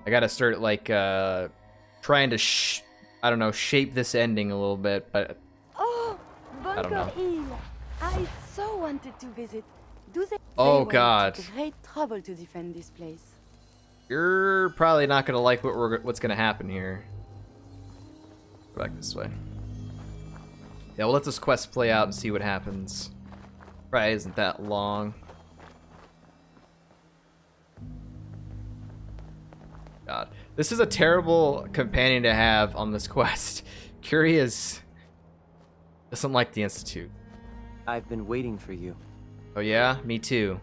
I gotta start like trying to I don't know, shape this ending a little bit, but Oh, I don't Bunker know. Hill. I so wanted to visit. Do they? Oh, They God. went to great trouble to defend this place. You're probably not gonna like what's gonna happen here. Go back this way. Yeah, we'll let this quest play out and see what happens. Probably isn't that long. God, this is a terrible companion to have on this quest. Curie doesn't like the Institute. I've been waiting for you. Oh yeah, me too.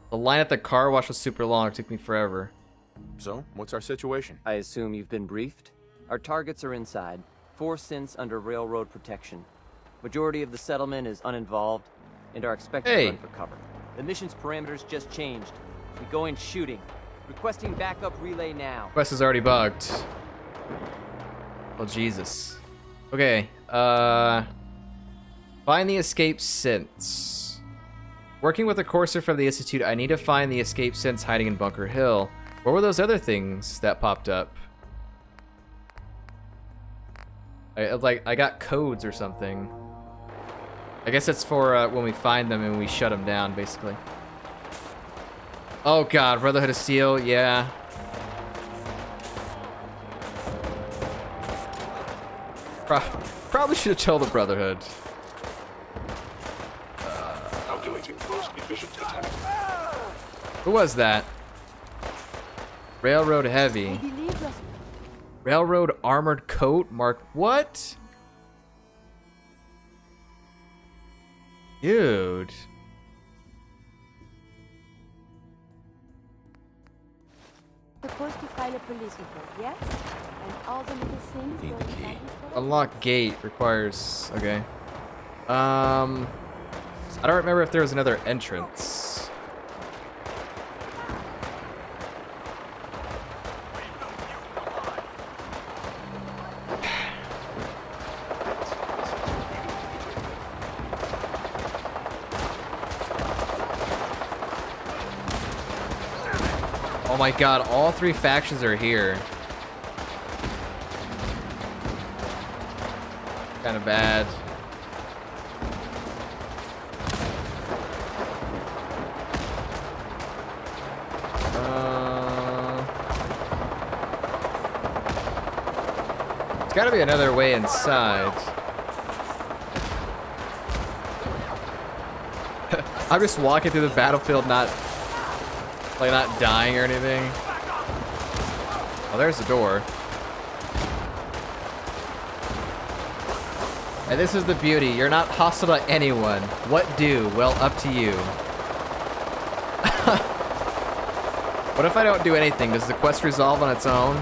The line at the car wash was super long. It took me forever. So, what's our situation? I assume you've been briefed? Our targets are inside. 4 synths under railroad protection. Majority of the settlement is uninvolved and are expected to run for cover. The mission's parameters just changed. We go in shooting. Requesting backup relay now. Quest is already bugged. Oh Jesus. Okay. Find the escape synths. Working with a courser from the Institute, I need to find the escape synths hiding in Bunker Hill. What were those other things that popped up? I got codes or something. I guess it's for when we find them and we shut them down, basically. Oh God, Brotherhood of Steel, yeah. Probably should have told the Brotherhood. Calculating most efficient attack. Who was that? Railroad Heavy. I believe those. Railroad Armored Coat? Mark what? Dude. Supposed to file a police report, yes? And all the little things Need the going key. badly for them? Unlock gate requires. Okay. I don't remember if there was another entrance. Oh my God, all 3 factions are here. Kind of bad. There's gotta be another way inside. I'm just walking through the battlefield, not dying or anything. Oh, there's the door. And this is the beauty. You're not hostile to anyone. What do? Well, up to you. What if I don't do anything? Does the quest resolve on its own?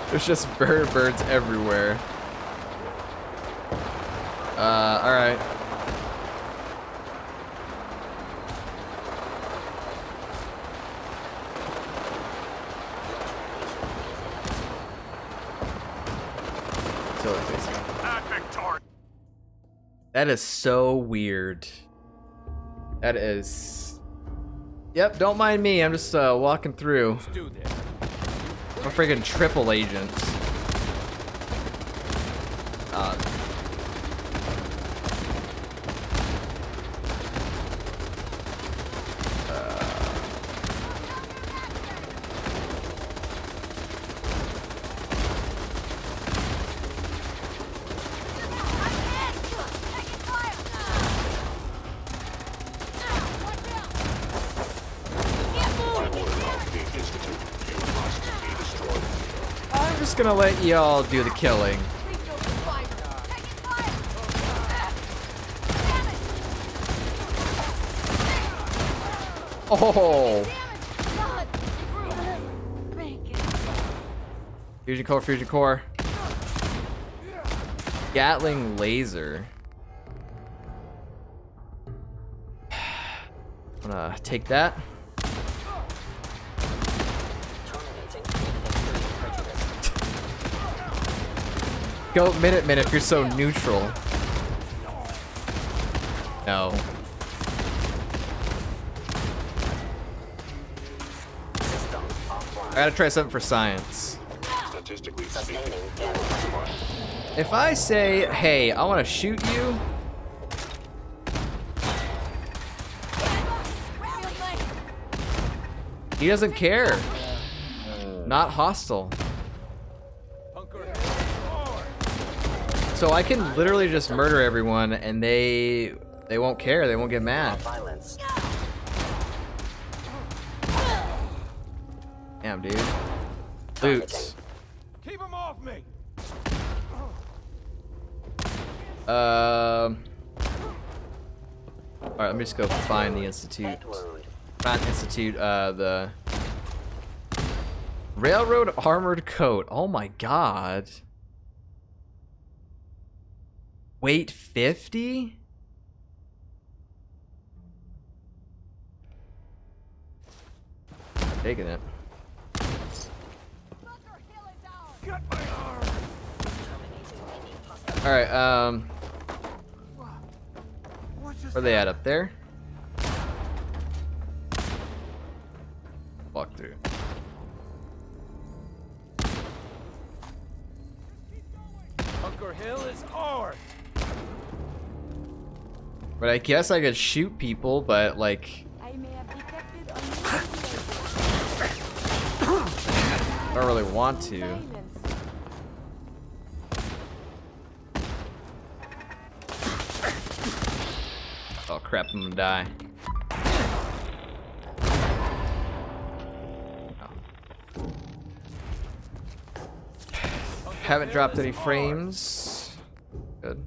There's just birds everywhere. Alright. That is so weird. That is... Yep, don't mind me. I'm just walking through. I'm a freaking triple agent. I'm just gonna let y'all do the killing. Oh! Fusion core, fusion core. Gatling laser. I'm gonna take that. Go Minutemen if you're so neutral. No. I gotta try something for science. Statistically speaking, If I say, hey, I want to shoot you, he doesn't care. Not hostile. So I can literally just murder everyone and they won't care. They won't get mad. Damn, dude. Loot. Keep him off me. Alright, let me just go find the Institute. Not Institute, the Railroad Armored Coat. Oh my god. Weight 50? Taking it. Alright, where are they at up there? Walk through. Bunker Hill is ours. But I guess I could shoot people, but like, I may have detected I don't really want to. silence. Oh crap, I'm gonna die. Haven't dropped any frames. Good.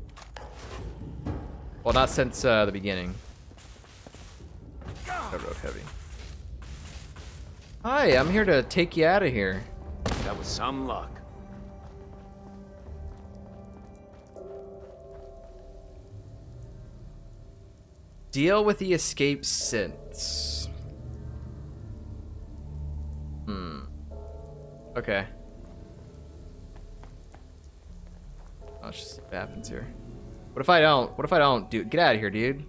Well, not since the beginning. Railroad heavy. Hi, I'm here to take you out of here. That was some luck. Deal with the escape synths. Okay. Let's just see what happens here. What if I don't? What if I don't do? Get out of here, dude.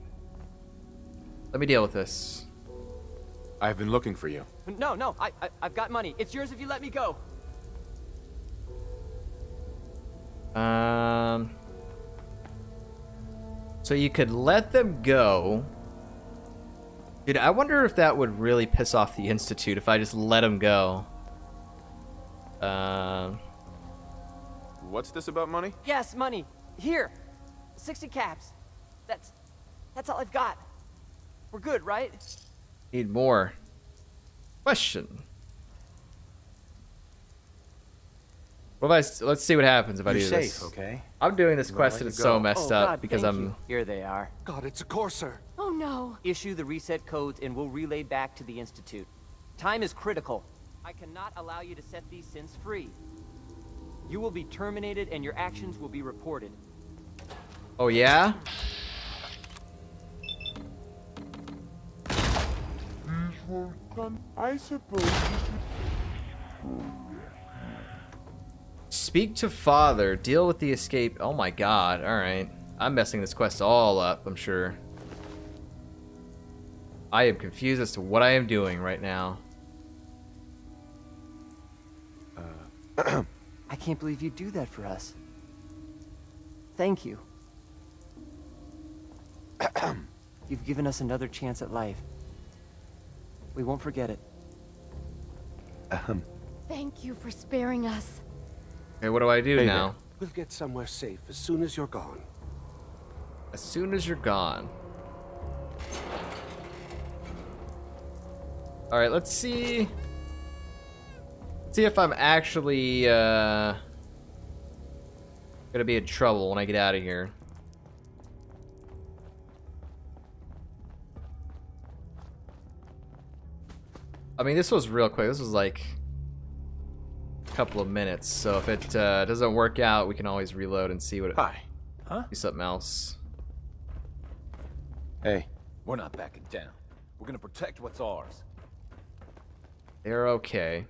Let me deal with this. I've been looking for you. No, I've got money. It's yours if you let me go. So you could let them go. Dude, I wonder if that would really piss off the Institute if I just let them go. What's this about money? Yes, money. Here. 60 caps. That's all I've got. We're good, right? Need more. Question. What if I? Let's see what happens if I do You're this. safe, okay? I'm doing this quest let and you it's so go. messed Oh, up God, because thank I'm. you. Here they are. God, it's a courser. Oh no. Issue the reset codes and we'll relay back to the Institute. Time is critical. I cannot allow you to set these synths free. You will be terminated and your actions will be reported. Oh yeah. I suppose Speak to father. Deal with the escape. Oh my god. All right. I'm messing this quest all up, I'm sure. I am confused as to what I am doing right now. I can't believe you do that for us. Thank you. You've given us another chance at life. We won't forget it. Thank you for sparing us. Okay, what do I do Hey now? We'll get somewhere safe as soon as you're gone. As soon as you're gone. Alright, let's see. See if I'm actually gonna be in trouble when I get out of here. I mean, this was real quick. This was like a couple of minutes. So if it doesn't work out, we can always reload and see what it. Hi. Do something else. Hey, We're not backing down. We're gonna protect what's ours. They're okay.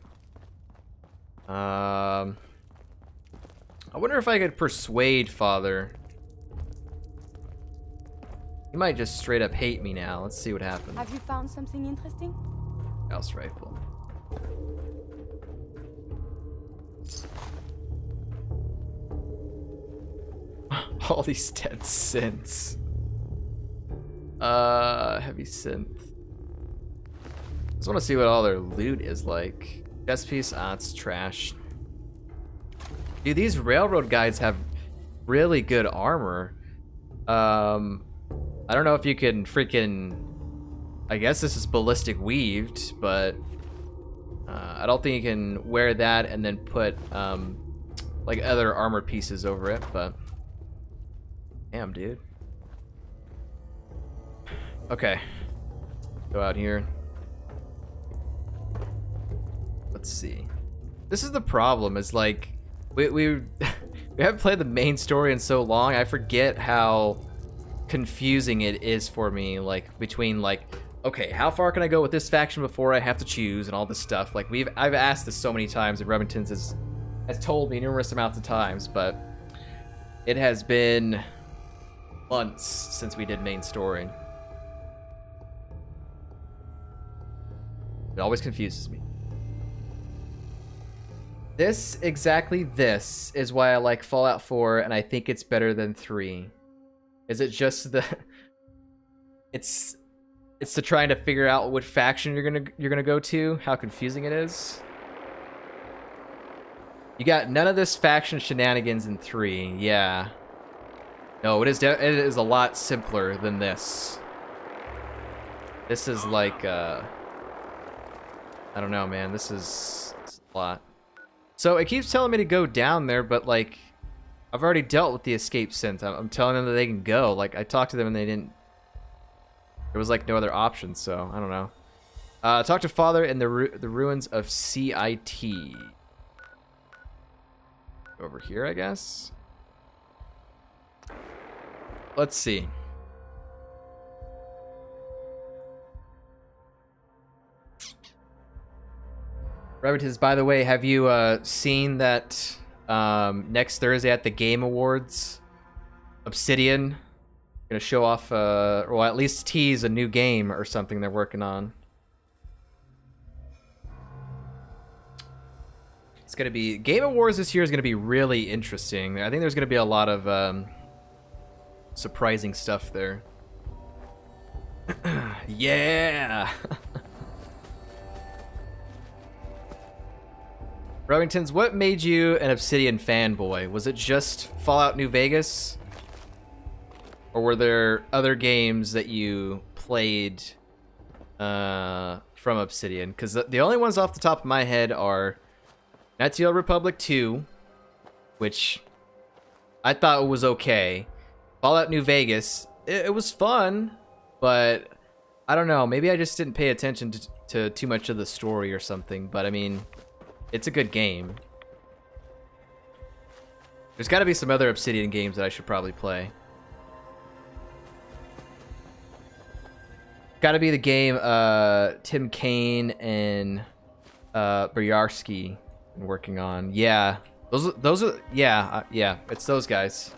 I wonder if I could persuade father. He might just straight up hate me now. Let's see what happens. Have you found something interesting? Gauss rifle. All these dead synths. Heavy synth. Just want to see what all their loot is like. Chest piece, it's trash. Dude, these railroad guys have really good armor. I don't know if you can freaking... I guess this is ballistic weaved, but I don't think you can wear that and then put like other armor pieces over it, but damn, dude. Okay, go out here. Let's see. This is the problem, is like we we haven't played the main story in so long. I forget how confusing it is for me, like between like, okay, how far can I go with this faction before I have to choose and all this stuff. Like I've asked this so many times, and Remingtons has told me numerous amounts of times, but it has been months since we did main story. It always confuses me. Exactly this is why I like Fallout 4, and I think it's better than 3. Is it just the it's the trying to figure out what faction you're gonna go to, how confusing it is. You got none of this faction shenanigans in 3, yeah. No, it is a lot simpler than this. This is like I don't know, man. This is a lot. So it keeps telling me to go down there, but like I've already dealt with the escape synth. I'm telling them that they can go. Like I talked to them and they didn't. There was like no other option, so I don't know. Talk to Father in the ruins of CIT. Over here, I guess. Let's see. Rabbit, by the way, have you seen that next Thursday at the Game Awards, Obsidian gonna show off, or at least tease a new game or something they're working on? It's gonna be Game Awards this year is gonna be really interesting. I think there's gonna be a lot of surprising stuff there. Yeah. Remingtons, what made you an Obsidian fanboy? Was it just Fallout New Vegas? Or were there other games that you played from Obsidian? Because the only ones off the top of my head are Knights of the Old Republic 2, which I thought was okay. Fallout New Vegas, it was fun, but I don't know. Maybe I just didn't pay attention to too much of the story or something, but I mean... It's a good game. There's got to be some other Obsidian games that I should probably play. Got to be the game Tim Kaine and Boyarsky been working on. Yeah, those are yeah, it's those guys.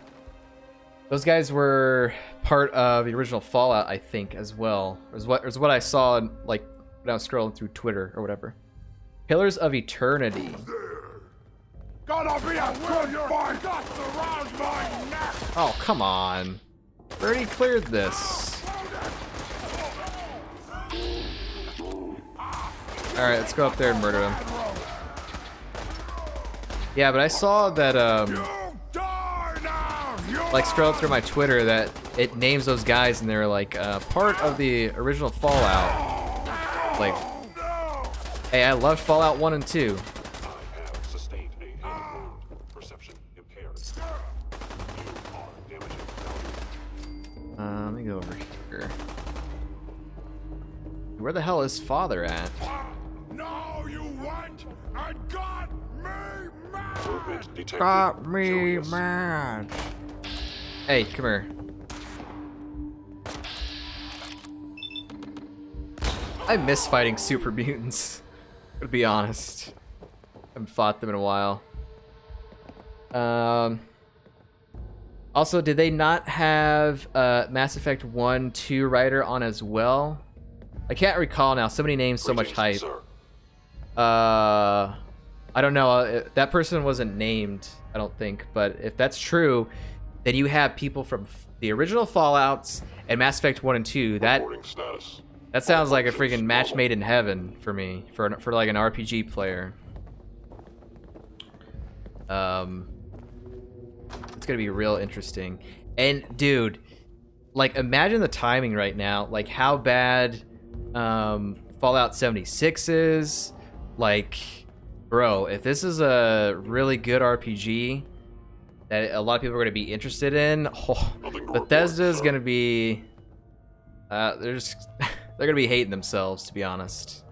Those guys were part of the original Fallout, I think, as well. Is what I saw like when I was scrolling through Twitter or whatever. Pillars of Eternity. Gonna be a good fight! Around my neck! Oh, come on. We already cleared this. Alright, let's go up there and murder him. Yeah, but I saw that, like, scrolling through my Twitter, that it names those guys and they're, like, part of the original Fallout. Like, hey, I loved Fallout 1 and 2. I have sustained a perception impaired. You are damaging. Let me go over here. Where the hell is Father at? No, you went and got me mad! Movement detected. Got me Curious. mad. Hey, come here. I miss fighting super mutants. To be honest, I haven't fought them in a while. Also, did they not have Mass Effect 1, 2 writer on as well? I can't recall now. So many names, so much hype. Sir. I don't know. That person wasn't named, I don't think. But if that's true, then you have people from the original Fallouts and Mass Effect 1 and 2. Reporting status. That sounds like a freaking match made in heaven for me, for like an RPG player. It's gonna be real interesting. And dude, like imagine the timing right now, like how bad Fallout 76 is. Like, bro, if this is a really good RPG that a lot of people are gonna be interested in, Bethesda's gonna be they're gonna be hating themselves, to be honest.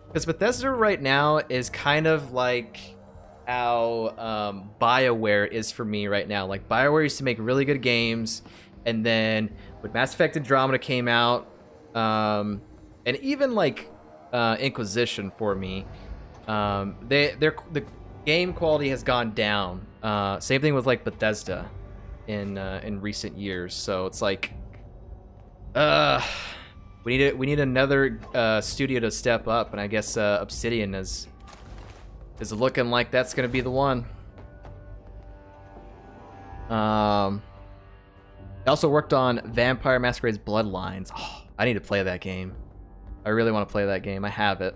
Because Bethesda right now is kind of like how BioWare is for me right now. Like, BioWare used to make really good games, and then when Mass Effect Andromeda came out, and even like Inquisition for me, the game quality has gone down. Same thing with like Bethesda in recent years. So it's like, we need another studio to step up, and I guess Obsidian is looking like that's gonna be the one. I also worked on Vampire Masquerade's Bloodlines. Oh, I need to play that game. I really want to play that game. I have it.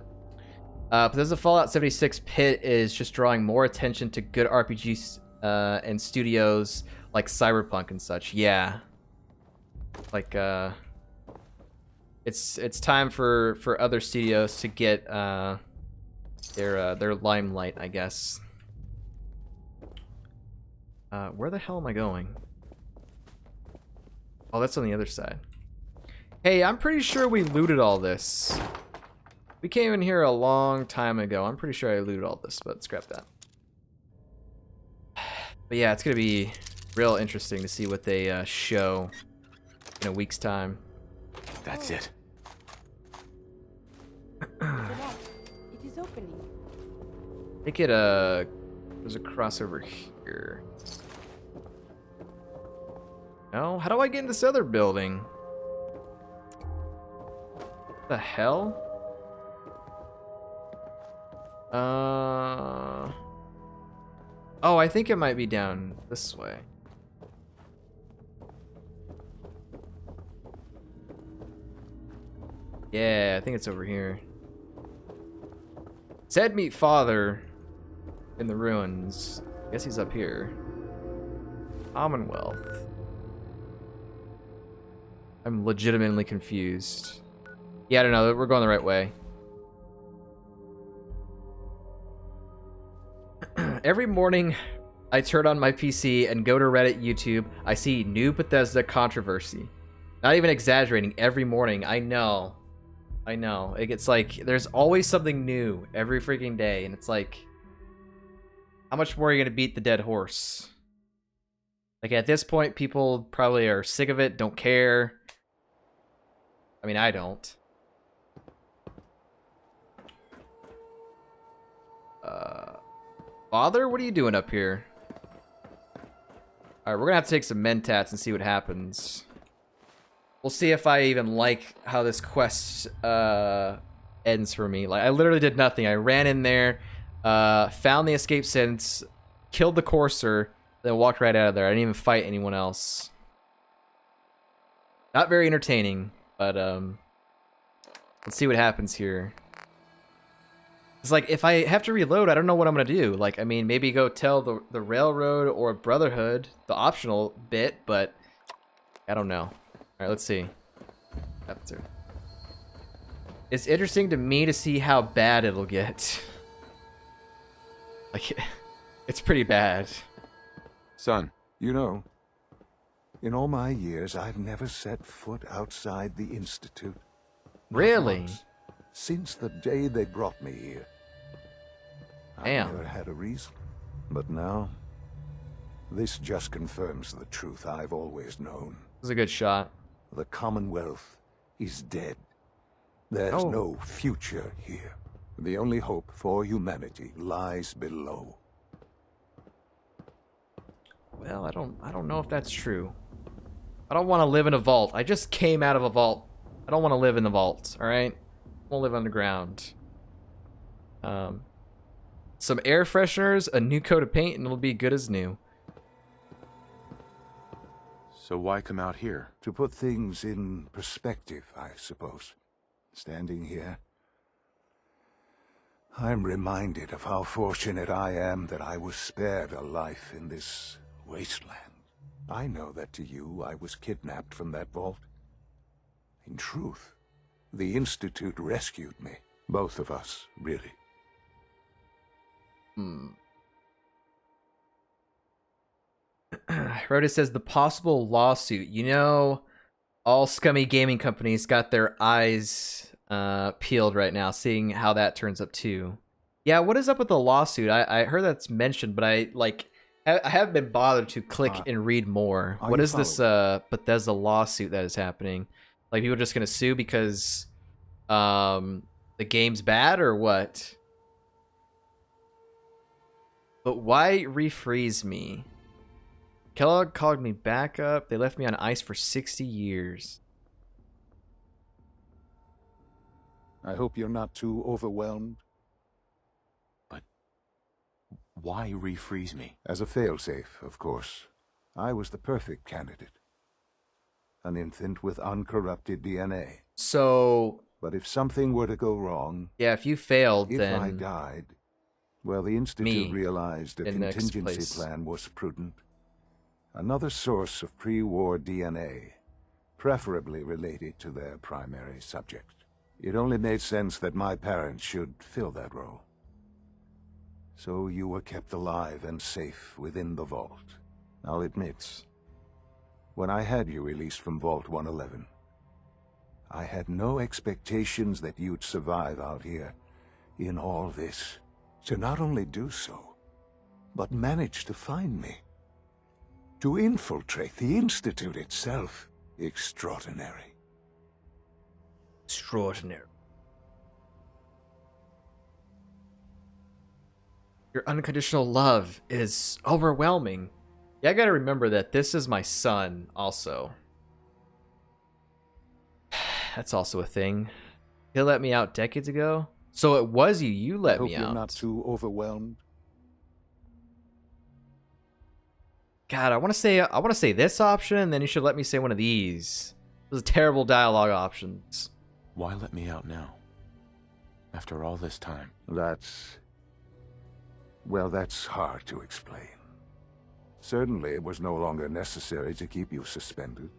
But there's a Fallout 76 pit is just drawing more attention to good RPGs and studios like Cyberpunk and such. Yeah, like it's time for other studios to get their limelight, I guess. Where the hell am I going? Oh, that's on the other side. Hey, I'm pretty sure we looted all this. We came in here a long time ago. I'm pretty sure I looted all this, but scrap that. But yeah, it's gonna be real interesting to see what they show in a week's time. That's it. Select. It is opening. I think there's a crossover here. No? How do I get in this other building? What the hell? Oh, I think it might be down this way. Yeah, I think it's over here. Said meet father in the ruins. I guess he's up here. Commonwealth. I'm legitimately confused. Yeah, I don't know. We're going the right way. Every morning, I turn on my PC and go to Reddit, YouTube. I see new Bethesda controversy. Not even exaggerating. Every morning. I know. It's like there's always something new every freaking day, and it's like, how much more are you gonna beat the dead horse? Like at this point, people probably are sick of it, don't care. I mean, I don't. Father, what are you doing up here? Alright, we're gonna have to take some mentats and see what happens. We'll see if I even like how this quest ends for me. Like, I literally did nothing. I ran in there, found the escape sentence, killed the courser, then walked right out of there. I didn't even fight anyone else. Not very entertaining, but let's see what happens here. It's like, if I have to reload, I don't know what I'm gonna do. Like, I mean, maybe go tell the Railroad or Brotherhood, the optional bit, but I don't know. Alright, let's see. What happens here? It's interesting to me to see how bad it'll get. Like, it's pretty bad. Son, You know, in all my years, I've never set foot outside the Institute. Not Really? once. Since the day they brought me here. Damn. I've never had a reason. But now, this just confirms the truth I've always known. This is a good shot. The Commonwealth is dead. There's Oh. no future here. The only hope for humanity lies below. Well, I don't know if that's true. I don't want to live in a vault. I just came out of a vault. I don't want to live in the vault, all right? I want to live underground. Some air fresheners, a new coat of paint, and it'll be good as new. So why come out here? To put things in perspective, I suppose. Standing here, I'm reminded of how fortunate I am that I was spared a life in this wasteland. I know that to you, I was kidnapped from that vault. In truth, the Institute rescued me. Both of us, really. Rhoda says the possible lawsuit. You know, all scummy gaming companies got their eyes peeled right now, seeing how that turns up too. Yeah, what is up with the lawsuit? I heard that's mentioned, but I haven't been bothered to click and read more. What is this Bethesda lawsuit that is happening? Like, people are just gonna sue because the game's bad or what? But why refreeze me? Kellogg called me back up. They left me on ice for 60 years. I hope you're not too overwhelmed. But why refreeze me? As a failsafe, of course. I was the perfect candidate. An infant with uncorrupted DNA. So... But if something were to go wrong... Yeah, if you failed, if then... I died... Well, the Institute realized a contingency plan was prudent. Another source of pre-war DNA, preferably related to their primary subject. It only made sense that my parents should fill that role. So you were kept alive and safe within the vault. I'll admit, when I had you released from Vault 111, I had no expectations that you'd survive out here in all this. To not only do so, but manage to find me. To infiltrate the Institute itself. Extraordinary. Extraordinary. Your unconditional love is overwhelming. Yeah, I gotta remember that this is my son, also. That's also a thing. He let me out decades ago. So it was you. You let me out. I hope you're not too overwhelmed. God, I want to say this option, and then you should let me say one of these. Those are terrible dialogue options. Why let me out now? After all this time. Well, that's hard to explain. Certainly, it was no longer necessary to keep you suspended.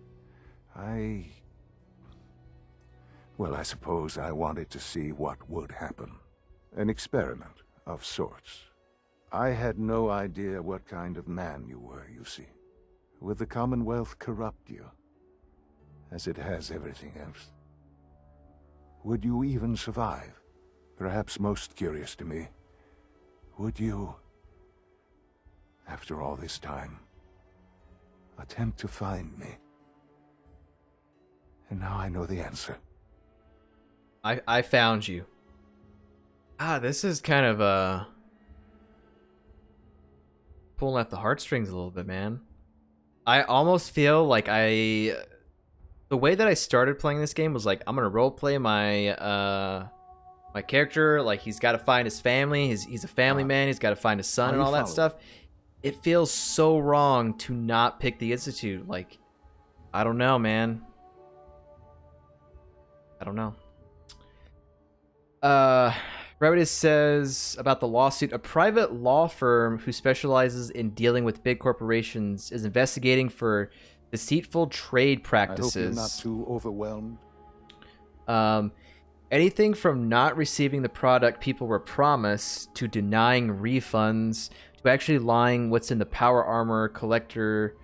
Well, I suppose I wanted to see what would happen. An experiment of sorts. I had no idea what kind of man you were, you see. Would the Commonwealth corrupt you? As it has everything else? Would you even survive? Perhaps most curious to me, would you, after all this time, attempt to find me? And now I know the answer. I found you. This is kind of pulling at the heartstrings a little bit, man. I almost feel like the way that I started playing this game was like, I'm gonna roleplay my my character, like he's got to find his family. He's a family man. He's got to find his son and all that stuff. It feels so wrong to not pick the Institute. Like, I don't know, man. I don't know. Revitus says about the lawsuit, a private law firm who specializes in dealing with big corporations is investigating for deceitful trade practices. I hope you're not too overwhelmed. Anything from not receiving the product people were promised to denying refunds to actually lying what's in the Power Armor collector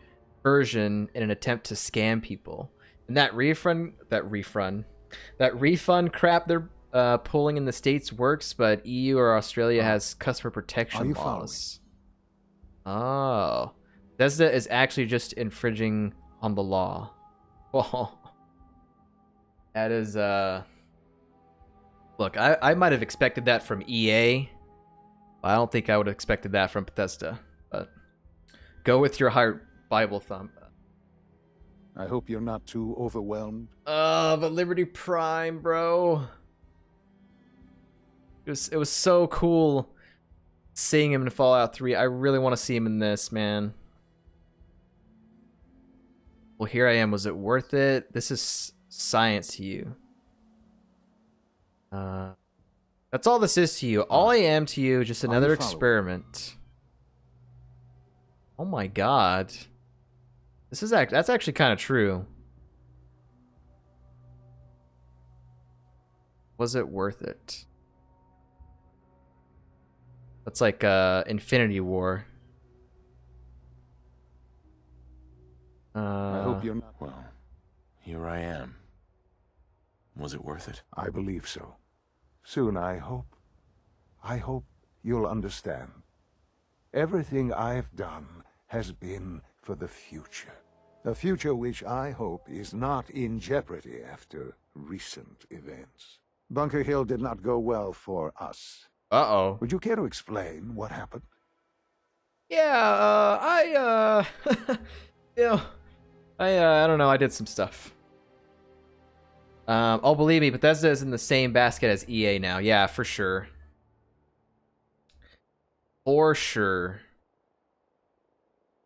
version in an attempt to scam people. And that refund crap they're pulling in the States works, but EU or Australia has customer protection laws. Oh. Bethesda is actually just infringing on the law. Well, that is, look, I might have expected that from EA. But I don't think I would have expected that from Bethesda. But Go with your heart, Bible thumb. I hope you're not too overwhelmed. But Liberty Prime, bro. It was so cool seeing him in Fallout 3. I really want to see him in this, man. Well, here I am. Was it worth it? This is science to you. That's all this is to you. All I am to you, just another experiment. Oh my god. That's actually kind of true. Was it worth it? That's like Infinity War. I hope you're not. Well, here I am. Was it worth it? I believe so. Soon, I hope. I hope you'll understand. Everything I've done has been for the future. A future which I hope is not in jeopardy after recent events. Bunker Hill did not go well for us. Uh-oh. Would you care to explain what happened? Yeah, I don't know, I did some stuff. Oh, believe me, Bethesda is in the same basket as EA now. Yeah, for sure. For sure.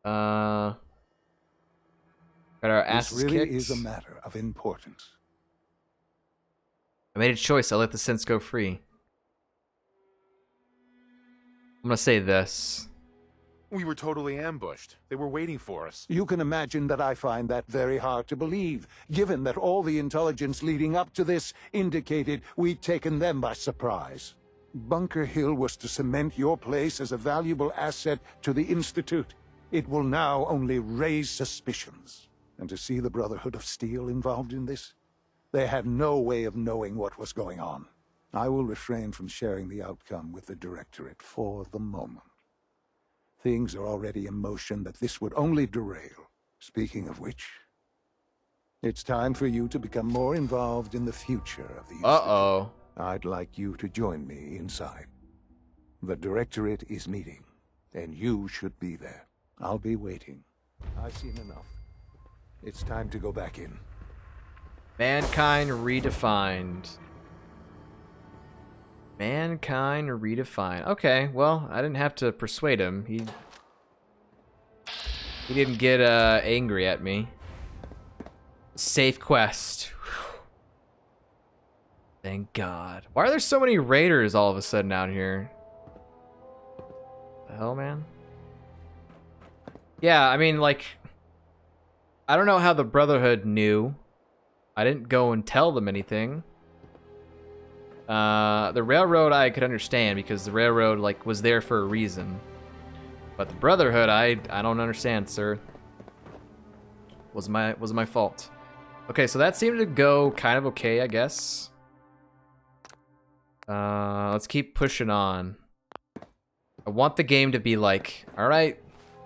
Got our asses kicked. This really kicked. is a matter of importance. I made a choice. I let the synths go free. I'm gonna say this. We were totally ambushed. They were waiting for us. You can imagine that I find that very hard to believe, given that all the intelligence leading up to this indicated we'd taken them by surprise. Bunker Hill was to cement your place as a valuable asset to the Institute. It will now only raise suspicions. And to see the Brotherhood of Steel involved in this? They had no way of knowing what was going on. I will refrain from sharing the outcome with the Directorate for the moment. Things are already in motion that this would only derail. Speaking of which, it's time for you to become more involved in the future of the Institute. Uh-oh. I'd like you to join me inside. The Directorate is meeting, and you should be there. I'll be waiting. I've seen enough. It's time to go back in. Mankind redefined. Mankind redefined. Okay, well, I didn't have to persuade him. He didn't get angry at me. Safe quest. Whew. Thank God. Why are there so many raiders all of a sudden out here? The hell, man? Yeah, I mean, like, I don't know how the Brotherhood knew. I didn't go and tell them anything. The Railroad I could understand because the Railroad, like, was there for a reason. But the Brotherhood, I don't understand, sir. Was my fault. Okay, so that seemed to go kind of okay, I guess. Let's keep pushing on. I want the game to be like, alright,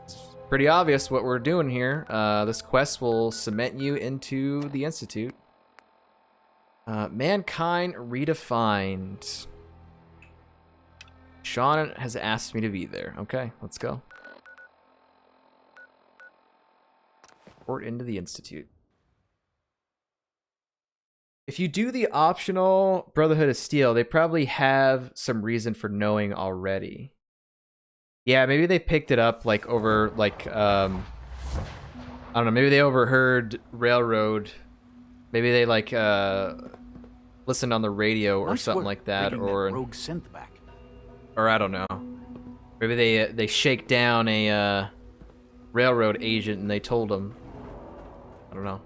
it's pretty obvious what we're doing here. This quest will cement you into the Institute. Mankind redefined. Sean has asked me to be there. Okay, let's go. Port into the Institute. If you do the optional Brotherhood of Steel, they probably have some reason for knowing already. Yeah, maybe they picked it up like over like I don't know, maybe they overheard Railroad. Maybe they like listened on the radio or something like that, or that rogue synth back. Or I don't know. Maybe they shake down a Railroad agent and they told him. I don't know.